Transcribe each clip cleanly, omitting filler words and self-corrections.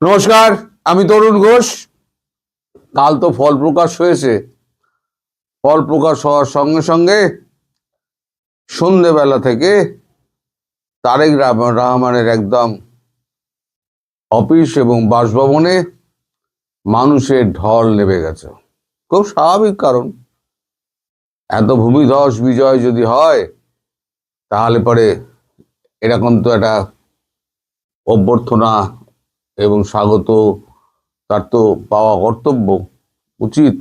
নমস্কার, আমি তরুণ ঘোষ। কাল তো ফল প্রকাশ হয়েছে। ফল প্রকাশ হওয়ার সঙ্গে সঙ্গে সন্ধেবেলা থেকে তারেক রহমানের একদম অফিস এবং বাসভবনে মানুষের ঢল নেমে গেছে। খুব স্বাভাবিক, কারণ এত ভূমিধস বিজয় যদি হয় তাহলে পরে এরকম তো একটা অভ্যর্থনা এবং স্বাগত তার তো পাওয়া কর্তব্য, উচিত।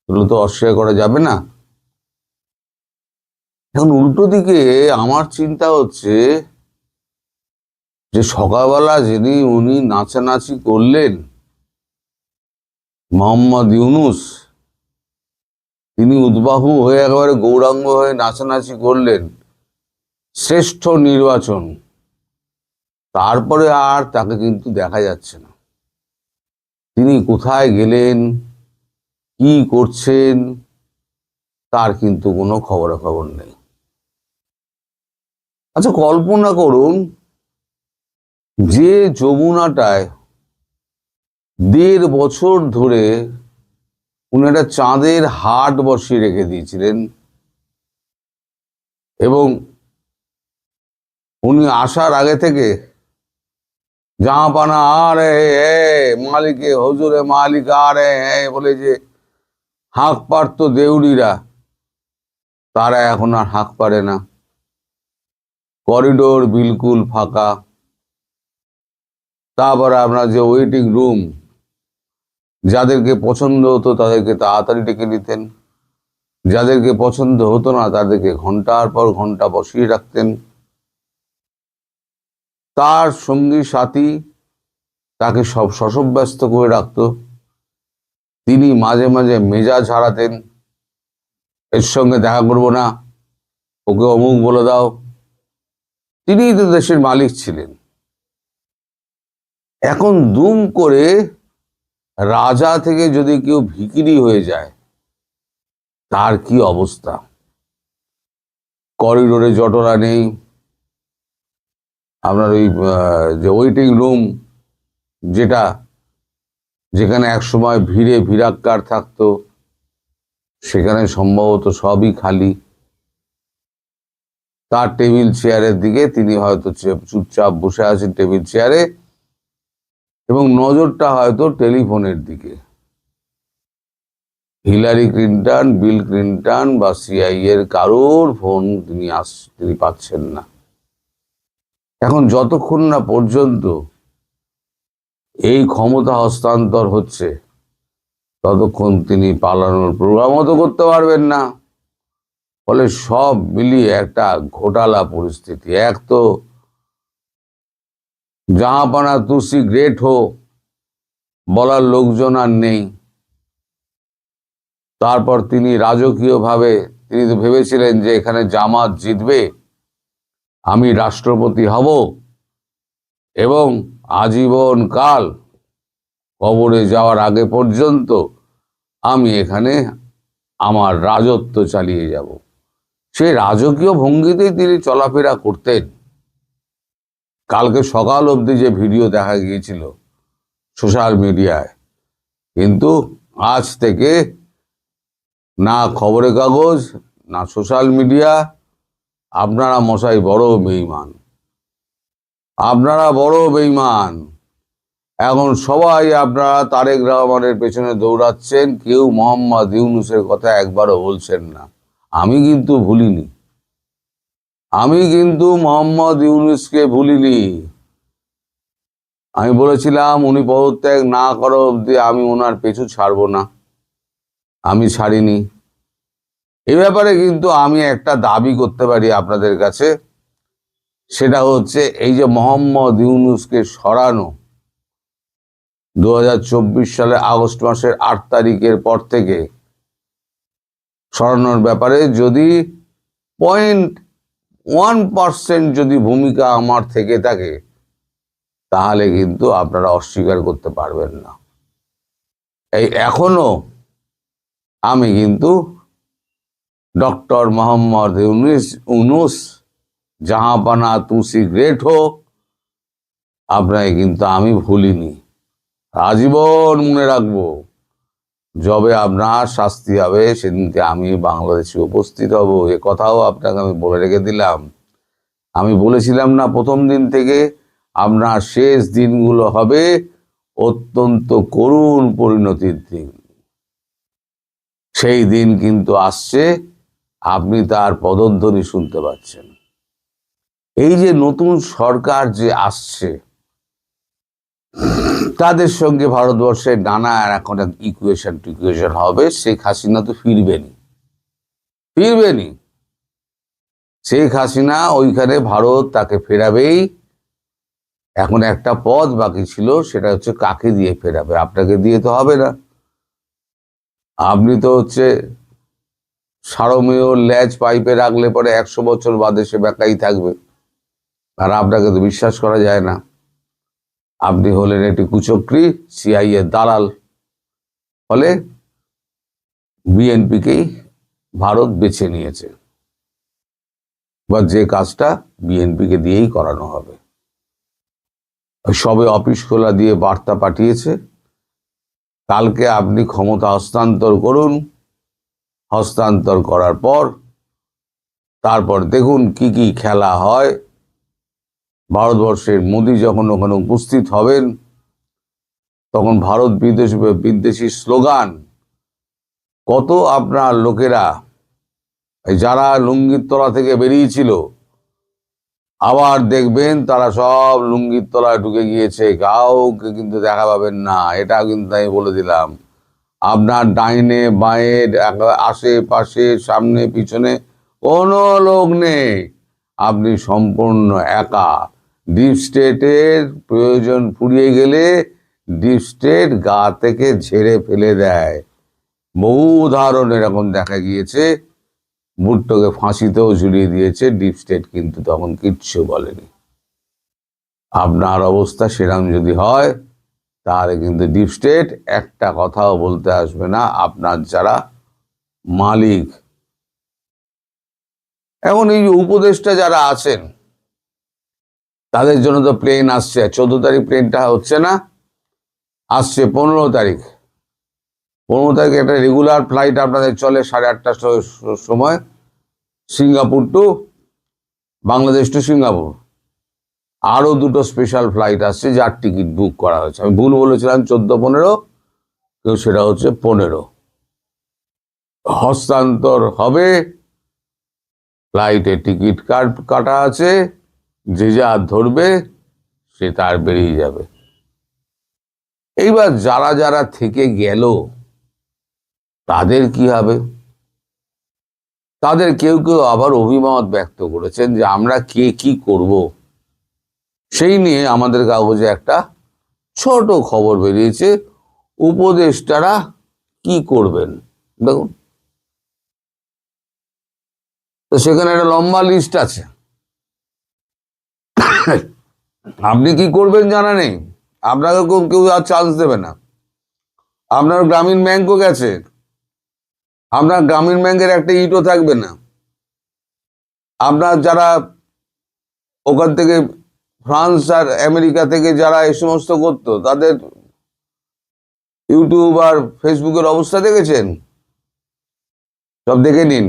এগুলো তো অস্বীকার করা যাবে না। এখন উল্টো দিকে আমার চিন্তা হচ্ছে যে সকালবেলা উনি নাচানাচি করলেন, মোহাম্মদ ইউনূস, তিনি উদ্বাহু হয়ে একেবারে গৌরাঙ্গ হয়ে নাচানাচি করলেন, শ্রেষ্ঠ নির্বাচন। তারপরে আর তাকে কিন্তু দেখা যাচ্ছে না। তিনি কোথায় গেলেন, কি করছেন, তার কিন্তু কোনো খবরাখবর নেই। আচ্ছা, কল্পনা করুন যে যমুনাটায় 1.5 বছর ধরে উনি একটা চাঁদের হাট বসিয়ে রেখে দিয়েছিলেন, এবং উনি আসার আগে থেকে জাহাপানা আ রে হে মালিকে হজুরে মালিক আ রে হে বলে যে হাঁক পারত দেউড়িরা, তারা এখন আর হাঁক পারে না। করিডোর বিলকুল ফাঁকা। তারপরে আপনার যে ওয়েটিং রুম, যাদেরকে পছন্দ হতো তাদেরকে তাড়াতাড়ি ডেকে নিতেন, যাদেরকে পছন্দ হতো না তাদেরকে ঘন্টার পর ঘন্টা বসিয়ে রাখতেন। তার সঙ্গী সাথী তাকে সব শশব্যস্ত করে রাখত। তিনি মাঝে মাঝে মেজাজ হারাতেন, এর সঙ্গে দেখা করবো না, ওকে অমুক বলে দাও। তিনিই তো দেশের মালিক ছিলেন। এখন দুম করে রাজা থেকে যদি কেউ ভিখিরি হয়ে যায়, তার কি অবস্থা? করিডোরে জটলা নেই, আপনার ওই যে ওয়েটিং রুম, যেখানে একসময় ভিড়ে ভিড়াক্কার থাকতো, সেখানে সম্ভবত সবই খালি। তার টেবিল চেয়ারের দিকে তিনি হয়তো চুপচাপ বসে আছেন টেবিল চেয়ারে, এবং নজরটা হয়তো টেলিফোনের দিকে। হিলারি ক্লিন্টন, বিল ক্লিন্টন বা সিআই এর কারোর ফোন তিনি পাচ্ছেন না। এখন যতক্ষণ না পর্যন্ত এই ক্ষমতা হস্তান্তর হচ্ছে, ততক্ষণ তিনি পালানোর প্রোগ্রামও তো করতে পারবেন না। ফলে সব মিলিয়ে একটা ঘোটালা পরিস্থিতি। এক তো জাহাপানা তুসি গ্রেট হো বলার লোকজন আর নেই। তারপর তিনি রাজকীয়ভাবে তিনি তো ভেবেছিলেন যে এখানে জামাত জিতবে, আমি রাষ্ট্রপতি হব, এবং আজীবন কাল কবরে যাওয়ার আগে পর্যন্ত আমি এখানে আমার রাজত্ব চালিয়ে যাব। সেই রাজকীয় ভঙ্গিতেই তিনি চলাফেরা করতেন। কালকে সকাল অবধি যে ভিডিও দেখা গিয়েছিল সোশ্যাল মিডিয়ায়, কিন্তু আজ থেকে না খবরের কাগজ, না সোশ্যাল মিডিয়া, আপনারা মশাই বড় বেঈমান, আপনারা বড় বেঈমান। এখন সবাই আপনারা তারেক রহমানের পেছনে দৌড়াচ্ছেন, কেউ মোহাম্মদ ইউনূসের কথা একবারও বলছেন না। আমি কিন্তু ভুলিনি, আমি কিন্তু মোহাম্মদ ইউনূসকে ভুলিনি। আমি বলেছিলাম উনি পদত্যাগ না করা অবধি আমি ওনার পিছু ছাড়বো না, আমি ছাড়িনি। এ ব্যাপারে কিন্তু আমি একটা দাবি করতে পারি আপনাদের কাছে, সেটা হচ্ছে এই যে মোহাম্মদ ইউনূসকে সরানো 2024 সালে আগস্ট মাসের 8 তারিখের পর থেকে সরানোর ব্যাপারে যদি 0.1% যদি ভূমিকা আমার থেকে থাকে, তাহলে কিন্তু আপনারা অস্বীকার করতে পারবেন না। এই এখনো আমি কিন্তু ডক্টর মোহাম্মদ ইউনূস, জাহাপানা তুসি গ্রেট হো, আপনাকে কিন্তু আমি ভুলিনি, আজীবন মনে রাখবো। যবে আপনার শাস্তি হবে সেদিনকে আমি বাংলাদেশে উপস্থিত হব, এ কথাও আপনাকে আমি বলে রেখে দিলাম। আমি বলেছিলাম না প্রথম দিন থেকে, আপনার শেষ দিনগুলো হবে অত্যন্ত করুণ পরিণতির দিন। সেই দিন কিন্তু আসছে, আপনি তার পদধ্বনি শুনতে পাচ্ছেন। এই যে নতুন সরকার যে আসছে, তাদের সঙ্গে ভারতবর্ষের নানা এখন ইকুয়েশন টিকুয়েশন হবে। শেখ হাসিনা তো ফিরবেনি। শেখ হাসিনা ওইখানে ভারত তাকে ফেরাবেই। এখন একটা পদ বাকি ছিল, সেটা হচ্ছে কাকে দিয়ে ফেরাবে। আপনাকে দিয়ে তো হবে না, আপনি তো হচ্ছে সারমেয় ল্যাজ পাইপে রাখলে পরে 100 বছর বাদে সে বেকাই থাকবে, আর আপনাকে তো বিশ্বাস করা যায় না। আপনি হলেন একটি কুচক্রী, সিআইএ দালাল। ফলে বিএনপিকেই ভারত বেছে নিয়েছে, বা যে কাজটা বিএনপিকে দিয়েই করানো হবে। সবে অফিস খোলা দিয়ে বার্তা পাঠিয়েছে, কালকে আপনি ক্ষমতা হস্তান্তর করুন। হস্তান্তর করার পর তারপর দেখুন কি কি খেলা হয়। ভারতবর্ষের মোদি যখন ওখানে উপস্থিত হবেন, তখন ভারত বিদ্বেষী স্লোগান কত আপনার লোকেরা, যারা লুঙ্গির তলা থেকে বেরিয়েছিল, আবার দেখবেন তারা সব লুঙ্গির তলায় ঢুকে গিয়েছে, কাউকে কিন্তু দেখা পাবেন না। এটা কিন্তু আমি বলে দিলাম। আপনার ডাইনে বাঁয়ে আশেপাশে সামনে পিছনে কোনো লোক নেই, আপনি সম্পূর্ণ একা। ডিপ স্টেটের প্রয়োজন ফুরিয়ে গেলে ডিপ স্টেট গা থেকে ঝেড়ে ফেলে দেয়। বহু উদাহরণ এরকম দেখা গিয়েছে। ভুট্টোকে ফাঁসিতেও ঝুলিয়ে দিয়েছে ডিপ স্টেট, কিন্তু তখন কিচ্ছু বলেনি। আপনার অবস্থা সেরকম যদি হয়, তাহলে কিন্তু ডিপ স্টেট একটা কথাও বলতে আসবে না। আপনার যারা মালিক, এখন এই উপদেষ্টা যারা আছেন, তাদের জন্য তো প্লেন আসছে। 14 তারিখ প্লেনটা হচ্ছে না, আসছে 15 তারিখ। 15 তারিখে একটা রেগুলার ফ্লাইট আপনাদের চলে 8:30টার সময়, Singapore to Bangladesh to Singapore. আরো দুটো স্পেশাল ফ্লাইট আসছে, যার টিকিট বুক করা হয়েছে। আমি ভুল বলেছিলাম 14-15, কেউ সেটা হচ্ছে 15। হস্তান্তর হবে, ফ্লাইটে টিকিট কাটা আছে, যে যা ধরবে সে তার বেরিয়ে যাবে। এইবার যারা যারা থেকে গেল তাদের কি হবে? তাদের কেউ কেউ আবার অভিমত ব্যক্ত করেছেন যে আমরা কে কি করব। সেই নিয়ে আমাদের কাগজে একটা ছোট খবর বেরিয়েছে, উপদেষ্টারা কি করবেন। দেখুন, তো সেখানে একটা লম্বা লিস্ট আছে। আপনি কি করবেন জানা নেই, আপনাকে কেউ আর চান্স দেবে না। আপনার গ্রামীণ ব্যাংকও গেছে, আপনার গ্রামীণ ব্যাংকের একটা ইটও থাকবে না। আপনার যারা ওখান থেকে ফ্রান্স আর আমেরিকা থেকে যারা এই সমস্ত করতো, তাদের ইউটিউব আর ফেসবুকের অবস্থা দেখেছেন? সব দেখে নিন।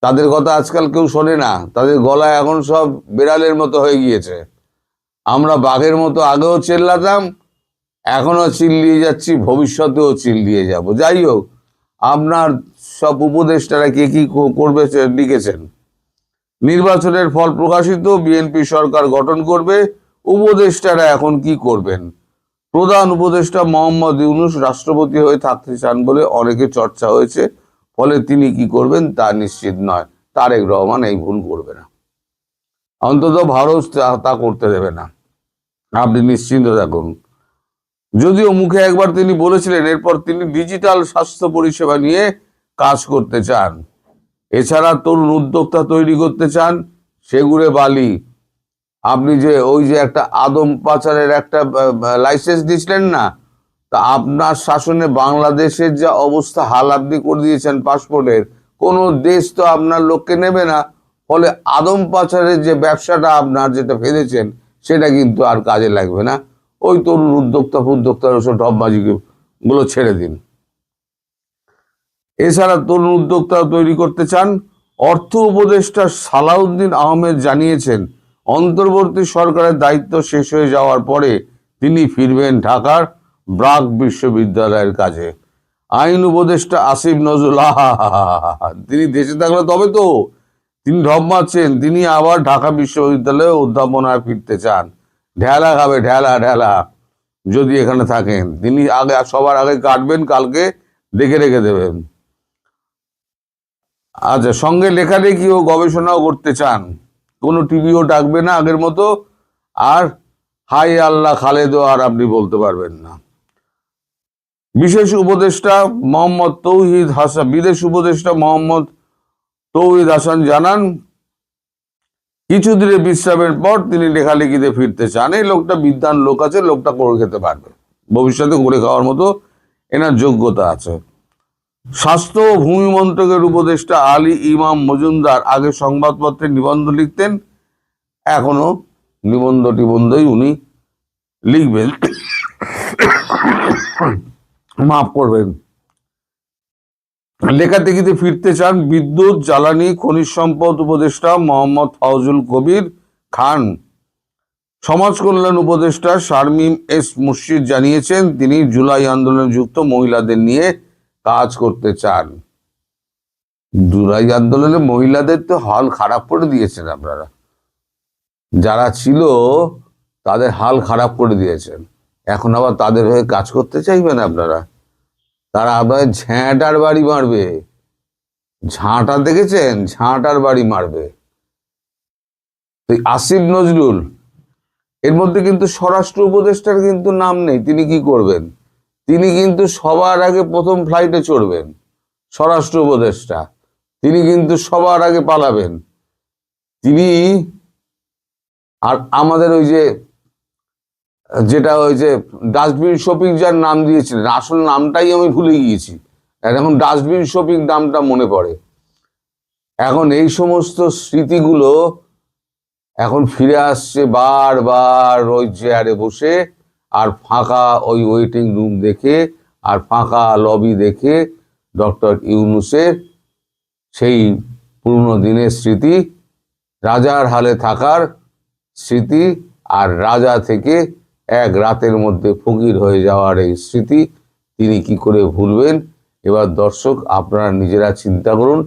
তাদের কথা আজকাল কেউ শোনে না, তাদের গলায় এখন সব বেড়ালের মতো হয়ে গিয়েছে। আমরা বাঘের মতো আগেও চেল্লাতাম, এখনো চিল্লিয়ে যাচ্ছি, ভবিষ্যতেও চিল্লিয়ে যাব। যাই হোক, আপনার সব উপদেষ্টারা কে কি করবে লিখেছেন। নির্বাচনের ফল প্রকাশিত, বিএনপি সরকার গঠন করবে। উপদেষ্টারা এখন কি করবেন? প্রধান উপদেষ্টা মোহাম্মদ ইউনূস রাষ্ট্রপতি হয়ে থাকতে চান বলে অনেকে চর্চা হয়েছে, ফলে তিনি কি করবেন তা নিশ্চিত নয়। তারেক রহমান এই ভুল করবে না, অন্তত ভারত তা করতে দেবে না, আপনি নিশ্চিন্ত থাকুন। যদিও মুখে একবার তিনি বলেছিলেন এরপর তিনি ডিজিটাল স্বাস্থ্য পরিষেবা নিয়ে কাজ করতে চান। এছাড়া তরুণ উদ্যোক্তা তৈরি করতে চান। সেগুড়ে বালি, আপনি যে ওই যে একটা আদম পাচারের একটা লাইসেন্স দিয়েছিলেন না, তা আপনার শাসনে বাংলাদেশের যা অবস্থা হাল আপনি করে দিয়েছেন পাসপোর্টের, কোনো দেশ তো আপনার লোককে নেবে না। ফলে আদম পাচারের যে ব্যবসাটা আপনার যেটা ফেলেছেন, সেটা কিন্তু আর কাজে লাগবে না। ওই তরুণ উদ্যোক্তার ওসব ঢপবাজি গুলো ছেড়ে দিন। এছাড়া তরুণ উদ্যোক্তা তৈরি করতে চান? অর্থ উপদেষ্টা সালাউদ্দিন আহমেদ জানিয়েছেন, অন্তর্বর্তী সরকারের দায়িত্ব শেষ হয়ে যাওয়ার পরে তিনি ফিরবেন ঢাকার ব্রাক বিশ্ববিদ্যালয়ের কাজে। আইন উপদেষ্টা আসিফ নজরুল, তিনি দেশে থাকলে তবে তো, তিনি ঢপ মারছেন, তিনি আবার ঢাকা বিশ্ববিদ্যালয়ে অধ্যাপনায় ফিরতে চান। ঢেলা খাবে, ঢেলা ঢেলা, যদি এখানে থাকেন। তিনি সবার আগে কাটবেন, কালকে দেখে রেখে দেবেন। আচ্ছা, সঙ্গে লেখালেখি ও গবেষণাও করতে চান। কোনো টিভিও ডাকবে না আগের মতো, আর হাই আল্লাহ খালেদও আর আপনি বলতে পারবেন না। বিশেষ উপদেষ্টা মোহাম্মদ তৌহিদ হাসান, বিদেশ উপদেষ্টা মোহাম্মদ তৌহিদ হাসান জানান, কিছুদিনের বিশ্রামের পর তিনি লেখালেখিতে ফিরতে চান। এই লোকটা বিদ্বান লোক আছে, লোকটা করে খেতে পারবে, ভবিষ্যতে করে খাওয়ার মতো এনার যোগ্যতা আছে। স্বাস্থ্য ও ভূমি মন্ত্রকের উপদেষ্টা আলী ইমাম মজুমদার আগে সংবাদপত্রে নিবন্ধ লিখতেন, এখনো টিবন্ধই উনি লিখবেন, মাফ করবেন। লেখালেখিতে ফিরতে চান বিদ্যুৎ, জ্বালানি, খনিজ সম্পদ উপদেষ্টা মোহাম্মদ ফাউজুল কবির খান। সমাজ কল্যাণ উপদেষ্টা শারমিন এস মুর্শিদ জানিয়েছেন, তিনি জুলাই আন্দোলনে যুক্ত মহিলাদের নিয়ে কাজ করতে চান। জুলাই আন্দোলনে মহিলাদের তো হাল খারাপ করে দিয়েছেন আপনারা, যারা ছিল তাদের হাল খারাপ করে দিয়েছেন, এখন আবার তাদের হয়ে কাজ করতে চাইবেন আপনারা? তারা আবার ঝ্যাঁটার বাড়ি মারবে, ঝাঁটা দেখেছেন, ঝাঁটার বাড়ি মারবে। আসিফ নজরুল, এর মধ্যে কিন্তু স্বরাষ্ট্র উপদেষ্টার কিন্তু নাম নেই। তিনি কি করবেন? তিনি কিন্তু সবার আগে প্রথম ফ্লাইটে চড়বেন। স্বরাষ্ট্র উপদেষ্টা তিনি কিন্তু সবার আগে পালাবেন। তিনি আর আমাদের ওই যে ডাস্টবিন শফিক যার নাম দিয়েছিলেন, আসল নামটাই আমি ভুলে গিয়েছি, এখন ডাস্টবিন শফিক নামটা মনে পড়ে। এখন এই সমস্ত স্মৃতিগুলো এখন ফিরে আসছে বারবার, ওই চেয়ারে বসে আর ফাঁকা ওই ওয়েটিং রুম দেখে আর ফাঁকা লবি দেখে ডক্টর ইউনূসের সেই পুরনো দিনের স্মৃতি, রাজার হালে থাকার স্মৃতি, আর রাজা থেকে এক রাতের মধ্যে ফকির হয়ে যাওয়ার এই স্মৃতি তিনি কি করে ভুলবেন? এবার দর্শক আপনারা নিজেরা চিন্তা করুন।